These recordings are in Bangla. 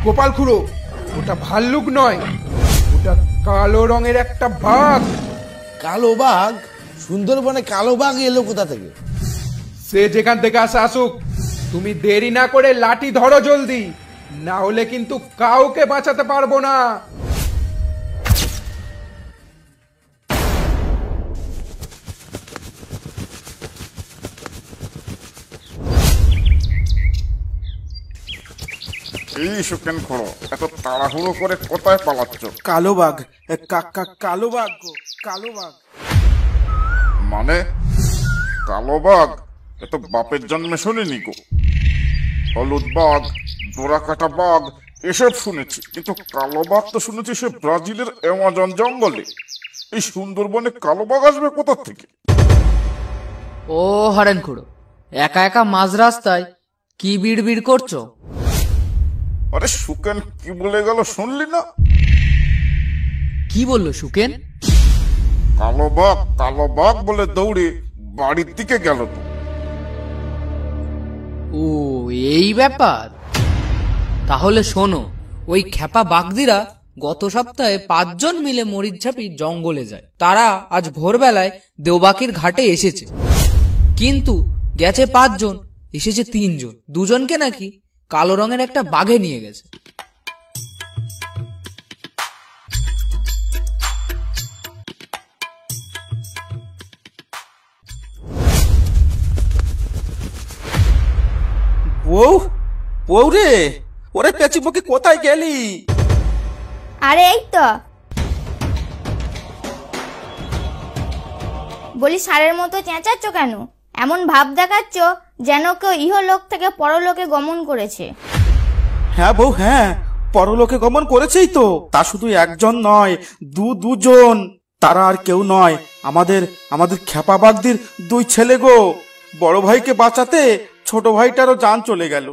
গোপাল খুড়ো, ওটা ভাল্লুক নয়, ওটা কালো রঙের একটা বাঘ। কালো বাঘ? সুন্দরবনে কালো বাঘ এলো কোথা থেকে? সে যেখান থেকে আসুক, তুমি দেরি না করে লাঠি ধরো জলদি, না হলে কিন্তু কাউকে বাঁচাতে পারবো না। এই সুকেন খোড়ো, এত তাড়াহুড়ো করে কোথায় পালাচ্ছ? কালো বাঘ, কালো বাঘ গো, কালো বাঘ। মানে কালো বাঘ? এত বাপের জন্মে শুনিনি গো। হলুদ বাঘ, ডোরা কাটা বাঘ এসব শুনেছি, কিন্তু কালো বাঘ তো শুনেছি সে ব্রাজিলের অ্যামাজন জঙ্গলে। এই সুন্দরবনে কালো বাঘ আসবে কোথা থেকে? ও হারেন খুড়ো, একা একা মাঝ রাস্তায় কি বিড়বিড় করছো? আরে সুকেন কি বলে গেল শুনলি না? কি বললো সুকেন? কালো বাঘ বলে দৌড়ে বাড়ির দিকে গেল তো। ও এই ব্যাপার। তাহলে শোনো, ওই খেপা বাগদিরা গত সপ্তাহে 5 জন মিলে মরিচঝাপি জঙ্গলে যায়। তারা আজ ভোরবেলায় দেওবাকির ঘাটে এসেছে, কিন্তু গেছে 5 জন, এসেছে 3 জন। 2 জনকে নাকি কালো রঙের একটা বাঘে নিয়ে গেছে। বউ রে, ওরে পেঁচিমুখী কোথায় গেলি? আরে এই তো, বলি ষাঁড়ের মতো চেঁচাচ্ছ কেন? এমন ভাব দেখাচ্ছ যেন কেউ ইহলোক থেকে পরলোকে গমন করেছে। হ্যাঁ বউ, হ্যাঁ, পরলোকে গমন করেছেই তো। তা শুধু একজন নয়, দুজন। তারা আর কেউ নয়, আমাদের খেপা বাগদির 2 ছেলে গো। বড় ভাইকে বাঁচাতে ছোট ভাইটারও জান চলে গেল।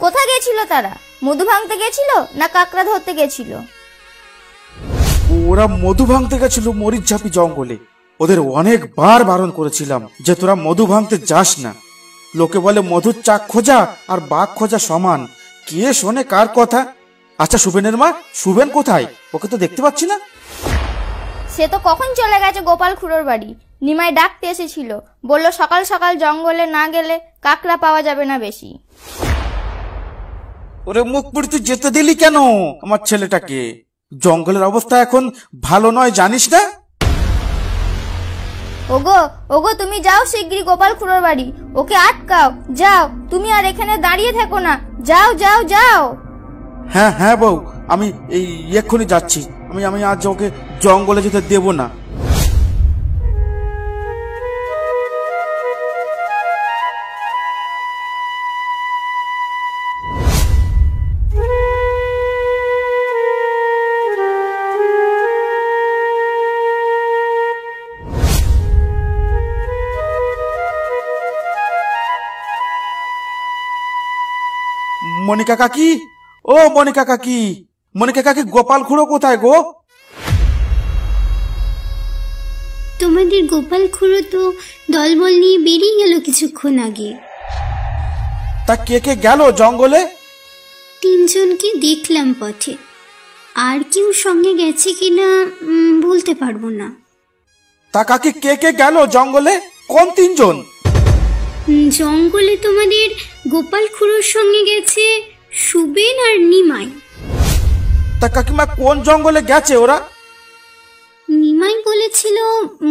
কোথায় গেছিল তারা? মধু ভাঙতে গেছিল না কাকড়া ধরতে গেছিল? ওরা মধু ভাঙতে গেছিল মরিচঝাপি জঙ্গলে। ওদের অনেকবার বারণ করেছিলাম যে তোরা মধু ভাঙতে যাস না। লোকে বলে মধুর চাক খোঁজা আর বাঘ খোঁজা সমান। কে শোনে কার কথা? আচ্ছা সুবেনের মা, সুবেন কোথায়? ওকে তো দেখতে পাচ্ছি না। সে তো কখন চলে গেছে গোপাল খুড়োর বাড়ি। নিমাই ডাকতে এসেছিল, বলল সকাল সকাল জঙ্গলে না গেলে কাকড়া পাওয়া যাবে না বেশি। ওরে মুখ পুড়ি, তুই যেতে দিলি কেন আমার ছেলেটাকে? জঙ্গলের অবস্থা এখন ভালো নয়, জানিস না? ওগো তুমি যাও শিগগিরই গোপাল খুড়োর বাড়ি, ওকে আটকাও। যাও, তুমি আর এখানে দাঁড়িয়ে থেকো না, যাও যাও যাও। হ্যাঁ বউ, আমি এই এক্ষুনি যাচ্ছি। আমি আজ ওকে জঙ্গলে যেতে দেব না। মনিকা কাকি, ও মনিকা কাকি, গোপাল খুড়ো কোথায় গো? তোমাদের গোপাল খুড়ো তো দলবল নিয়ে বেরিয়ে গেল কিছুক্ষণ আগে। তা কে গেল জঙ্গলে? 3 জনকে দেখলাম পথে, আর কেউ সঙ্গে গেছে কিনা বলতে পারবো না। তা কাকি কে গেল জঙ্গলে? কোন 3 জন? জঙ্গলে তোমাদের গোপাল খুড়োর সঙ্গে গেছে সুবেন আর নিমাই। তা কাকিমা কোন জঙ্গলে গেছে ওরা? নিমাই বলেছিল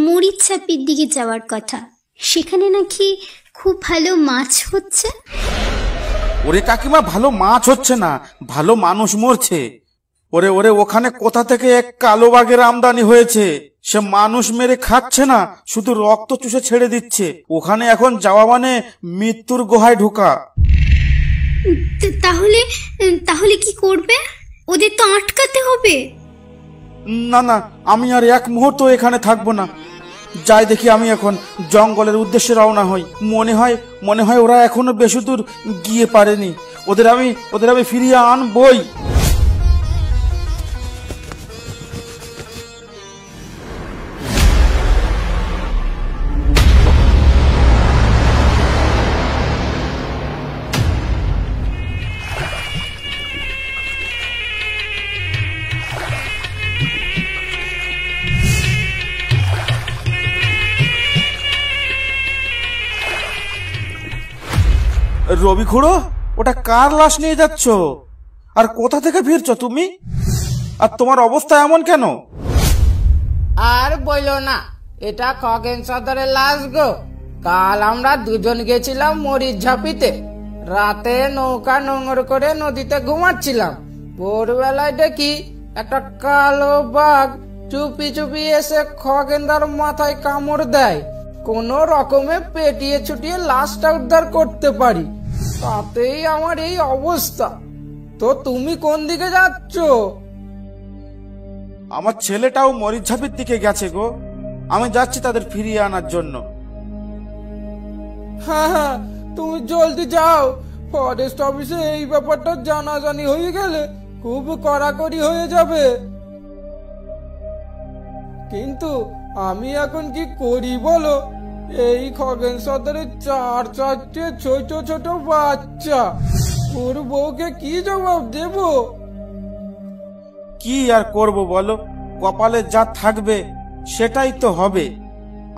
মরিচঝাপির দিকে যাওয়ার কথা, সেখানে নাকি খুব ভালো মাছ হচ্ছে। ওরে কাকিমা, ভালো মাছ হচ্ছে না, ভালো মানুষ মরছে। ওরে ওখানে কোথা থেকে এক কালো বাঘের আমদানি হয়েছে। সে মানুষ মেরে খাচ্ছে না, শুধু রক্ত চুষে ছেড়ে দিচ্ছে। ওখানে এখন যাওয়া মানে মৃত্যুর গুহায় ঢোকা। তাহলে কি করবে? ওদের তো আটকাতে হবে। না, আমি আর এক মুহূর্ত এখানে থাকবো না। যাই দেখি, আমি এখন জঙ্গলের উদ্দেশ্যে রওনা হই। মনে হয় ওরা এখনো বেশি দূর গিয়ে পারেনি। ওদের আমি ফিরিয়ে আনবই। রবি খুড়ো, ওটা কার লাশ নিয়ে যাচ্ছ? আর কোথা থেকে ফিরছো তুমি? আর তোমার অবস্থা এমন কেন? আর বইলো না, এটা খগেন সর্দারের লাশ গো। কাল আমরা দুজন গেছিলাম মরিচ ঝাপিতে। রাতে নৌকা নোঙর করে নদীতে ঘুমাচ্ছিলাম। ভোরবেলায় দেখি একটা কালো বাঘ চুপি চুপি এসে খগেনদার মাথায় কামড় দেয়। কোন রকমে পেটিয়ে ছুটিয়ে লাশটা উদ্ধার করতে পারি, তাতেই আমার এই অবস্থা। তো তুমি কোন দিকে যাচ্ছ? আমার ছেলেটাও মরিচঝাপির দিকে গেছে গো। আমি যাচ্ছি তাদের ফিরিয়ে আনার জন্য। হ্যাঁ হ্যাঁ, তুমি জলদি যাও। ফরেস্ট অফিসে এই ব্যাপারটা জানাজানি হয়ে গেলে খুব কড়াকড়ি হয়ে যাবে। কিন্তু আমি এখন কি করি বলো? এই খগেন সর্দারের 4-4টে ছোট ছোট বাচ্চা, ওর বউকে কি জবাব দেব? কি আর করব বলো, কপালে যা থাকবে সেটাই তো হবে।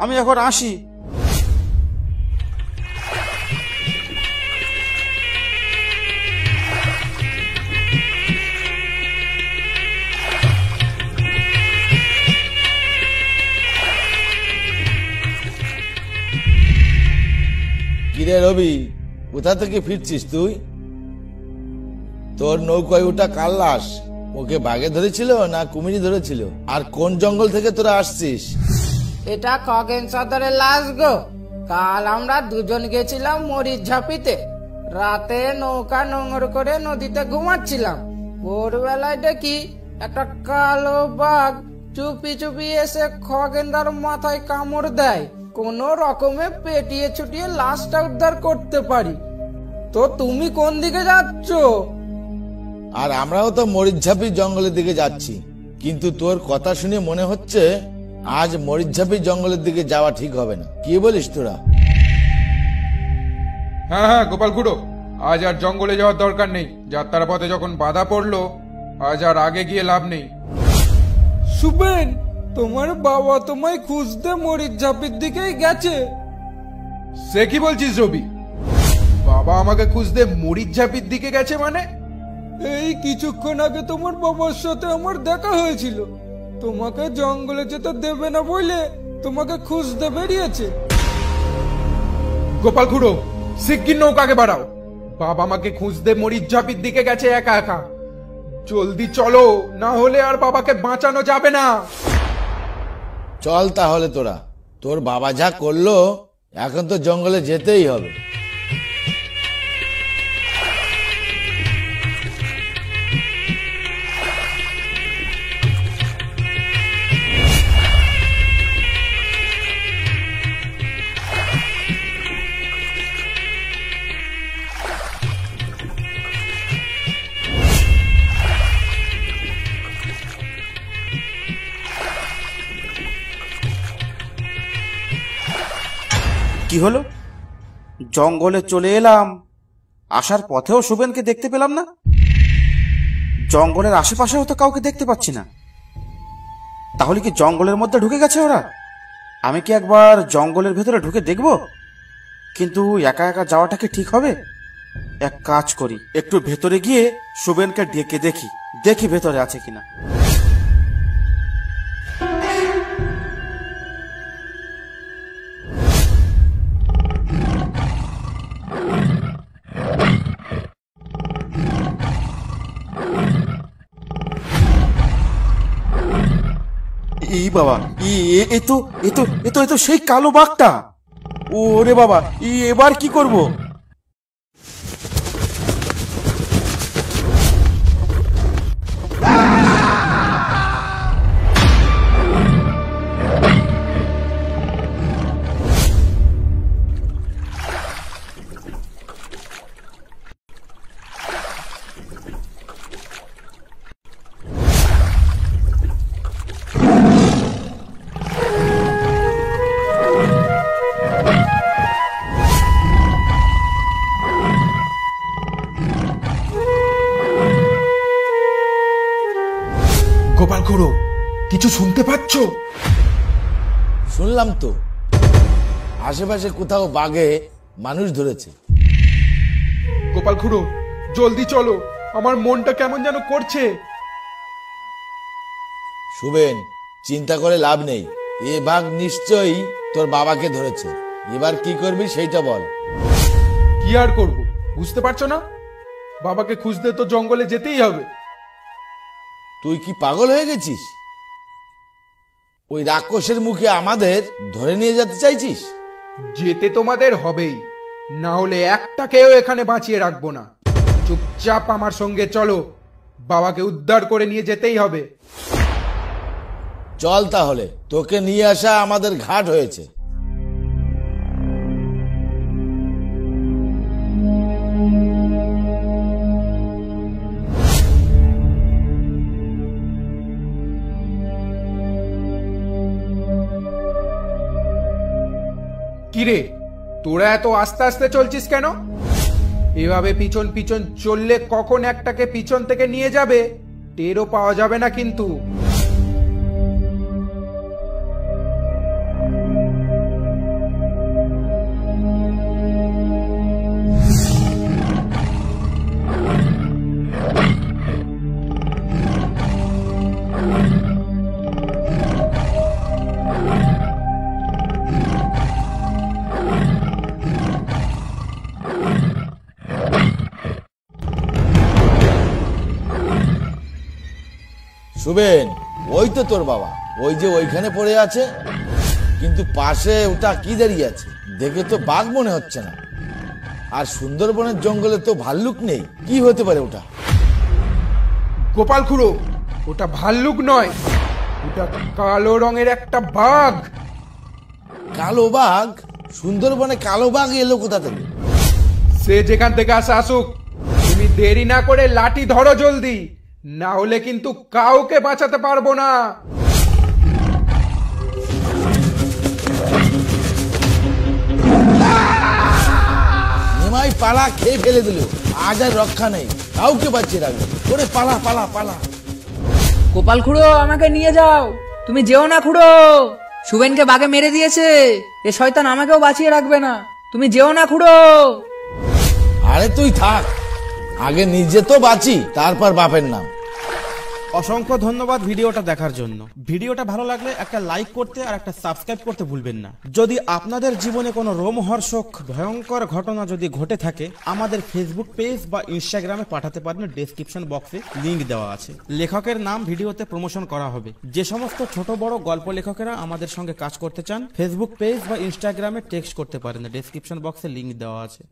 আমি এখন আসি। কিরে রবি, কোথা থেকে ফিরছিস তুই? তোর নৌকায় ওটা কার লাশ? ওকে বাঘে ধরেছিল না কুমিরি ধরেছিল? আর কোন জঙ্গল থেকে তোরা আসছিস? এটা খগেন সর্দারের লাশ গো। কাল আমরা দুজন গেছিলাম মরিচ ঝাপিতে। রাতে নৌকা নোঙর করে নদীতে ঘুমাচ্ছিলাম। ভোরবেলায় দেখি একটা কালো বাঘ চুপি চুপি এসে খগেনদার মাথায় কামড় দেয়। কোন রকমে পেটিয়ে ছুটিয়ে লাশটা উদ্ধার করতে পারি। তো তুমি কোন দিকে যাচ্ছ? আর আমরাও তো মরিচঝাপি জঙ্গলের দিকে যাচ্ছি, কিন্তু তোর কথা শুনে মনে হচ্ছে আজ মরিচঝাপি জঙ্গলের দিকে যাওয়া ঠিক হবে না। কি বলিস তোরা? হ্যাঁ হ্যাঁ গোপাল খুড়ো, আজ আর জঙ্গলে যাওয়ার দরকার নেই। যাত্রার পথে যখন বাধা পড়লো, আজ আর আগে গিয়ে লাভ নেই। সুবেন, তোমার বাবা তোমায় খুঁজতে মরিচ ঝাপির দিকেই গেছে। সে কি বলছিস রবি? বাবা আমাকে খুঁজতে মরিচঝাপির দিকে গেছে মানে? এই কিছুক্ষণ আগে তোমার বাবার সাথে আমার দেখা হয়েছিল। তোমাকে জঙ্গলে যেতে দেবে না বলে তোমাকে খুঁজতে বেরিয়েছে। গোপাল খুড়ো, শিগগির নৌকাকে বাড়াও। বাবা আমাকে খুঁজতে মরিচঝাপির দিকে গেছে একা একা। জলদি চলো, না হলে আর বাবাকে বাঁচানো যাবে না। চল তাহলে তোরা, তোর বাবা যা করলো এখন তো জঙ্গলে যেতেই হবে। কি হলো? জঙ্গলে চলে এলাম, আসার পথেও সুবেনকে দেখতে পেলাম না। জঙ্গলের আশেপাশেও তো কাউকে দেখতে পাচ্ছি না। তাহলে কি জঙ্গলের মধ্যে ঢুকে গেছে ওরা? আমি কি একবার জঙ্গলের ভেতরে ঢুকে দেখব? কিন্তু একা একা যাওয়াটা কি ঠিক হবে? এক কাজ করি, একটু ভেতরে গিয়ে সুবেনকে ডেকে দেখি ভেতরে আছে কিনা। এই বাবা, এ তো সেই কালো বাঘটা। ওরে বাবা, এবার কি করব? গোপাল খুড়ো, কিছু শুনতে পাচ্ছ? শুনলাম তো, আশেপাশে কোথাও বাঘে মানুষ ধরেছে। গোপাল খুড়ো জলদি চলো, আমার মনটা কেমন যেন করছে। শুভেন, চিন্তা করে লাভ নেই, এ বাঘ নিশ্চয়ই তোর বাবাকে ধরেছে। এবার কি করবি সেইটা বল। কি আর করব, বুঝতে পারছো না? বাবাকে খুঁজতে তো জঙ্গলে যেতেই হবে। তুই কি পাগল হয়ে গেছিস? ওই রাক্ষসের মুখে আমাদের ধরে নিয়ে যেতে চাইছিস? যেতে তোমাদের হবেই, না হলে একটাকেও এখানে বাঁচিয়ে রাখবো না। চুপচাপ আমার সঙ্গে চলো, বাবাকে উদ্ধার করে নিয়ে যেতেই হবে। চল তাহলে, তোকে নিয়ে আসা আমাদের ঘাট হয়েছে। কিরে, তোরা এত আস্তে আস্তে চলছিস কেন? এভাবে পিছন পিছন চললে কখন একটাকে পিছন থেকে নিয়ে যাবে টেরও পাওয়া যাবে না কিন্তু। শুভেন, ওই তো তোর বাবা, ওই যে ওইখানে পড়ে আছে। কিন্তু পাশে ওটা কি দাঁড়িয়ে আছে? দেখে তো বাঘ মনে হচ্ছে না। আর সুন্দরবনের জঙ্গলে তো ভাল্লুক নেই, কি হতে পারে ওটা? গোপাল খুড়ো, ওটা ভাল্লুক নয়, ওটা কালো রঙের একটা বাঘ। কালো বাঘ? সুন্দরবনে কালো বাঘ এলো কোথা থেকে? সে যেখান থেকে আসে আসুক, তুমি দেরি না করে লাঠি ধরো জলদি, না হলে কিন্তু কাউকে বাঁচাতে পারবো না। নিমাই পালা খেয়ে ফেলে দিল, আজ আর রক্ষা নেই, কাউকে বাঁচিয়ে রাখবে। ওরে পালা পালা পালা। গোপাল খুড়ো, আমাকে নিয়ে যাও। তুমি যেও না খুড়ো, শুভেনকে বাঘে মেরে দিয়েছে। এ শয়তান আমাকেও বাঁচিয়ে রাখবে না, তুমি যেও না খুড়ো। আরে তুই থাক, আগে নিজে তো বাঁচি, তারপর বাপের নাম। অসংখ্য ধন্যবাদ ভিডিওটা দেখার জন্য। ভিডিওটা ভালো লাগলে একটা লাইক করতে আর একটা সাবস্ক্রাইব করতে ভুলবেন না। যদি আপনাদের জীবনে কোনো রোমহর্ষক ভয়ঙ্কর ঘটনা যদি ঘটে থাকে, আমাদের ফেসবুক পেজ বা ইনস্টাগ্রামে পাঠাতে পারেন, ডেসক্রিপশন বক্সে লিংক দেওয়া আছে। লেখকের নাম ভিডিওতে প্রমোশন করা হবে। যে সমস্ত ছোট বড় গল্প লেখকেরা আমাদের সঙ্গে কাজ করতে চান, ফেসবুক পেজ বা ইনস্টাগ্রামে টেক্সট করতে পারেন, ডেসক্রিপশন বক্সে লিংক দেওয়া আছে।